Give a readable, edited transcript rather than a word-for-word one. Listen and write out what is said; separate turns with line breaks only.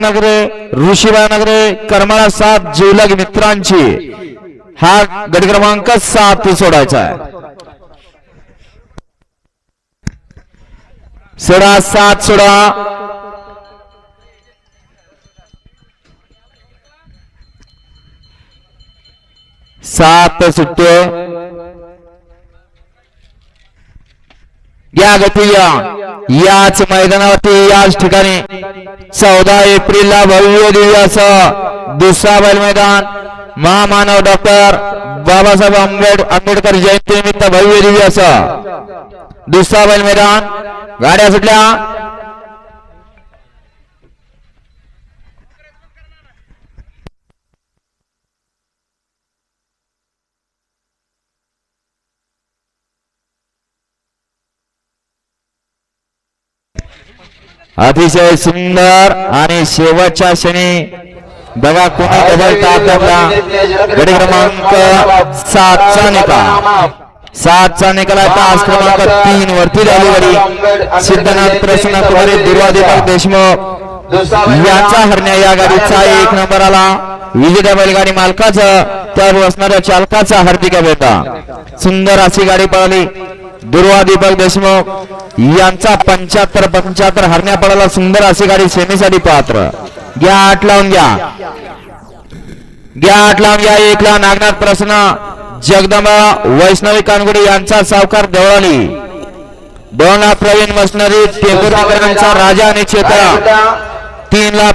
नगरे ऋषीबाई नगरे करमाळा 7 जीवलग मित्रांची हा गट क्रमांक 7 सोडायचा आहे। सोडा 7 सोडा सात सुट्टे या गती याच मैदानावरती याच ठिकाणी 14 एप्रिलला भव्य दिव्य असं दुसरा बैल मैदान महामानव डॉक्टर बाबासाहेब आंबेडकर जयंती निमित्त भव्य दिव्य असं दुसरा बैल मैदान गाड्या सुटल्या। अतिशय सुंदर आणि शेवटच्या क्षणी बघा कोणी डबल टाप टाकला। गडी क्रमांक 7चा निकाल 7चा निकाल तास क्रमांक 3 वरती झाली गाडी सिद्धनाथ प्रसन्न कुमारी दुर्वादीपक देशमुख यांचा हरण्या या गाडीचा 1 नंबर आला। विजेत्या बैलगाडी मालकाचा त्यावर असणाऱ्या चालकाचा हार्दिक अभिनंदन। सुंदर अशी गाडी पळाली दुर्वादीपक देशमुख यांचा 75 हरण्या पळाला। सुंदर अशी गाडी सेमीसाठी पात्र। घ्या 8 लावून घ्या 1 ला नागनाथ प्रसन्न जगदंबा वैष्णवी कानगुडी यांचा सावकार देवळाली 2 ला प्रवीण मसनरी टेंभुर्णीकरांचा राजा आणि चेता 3 ला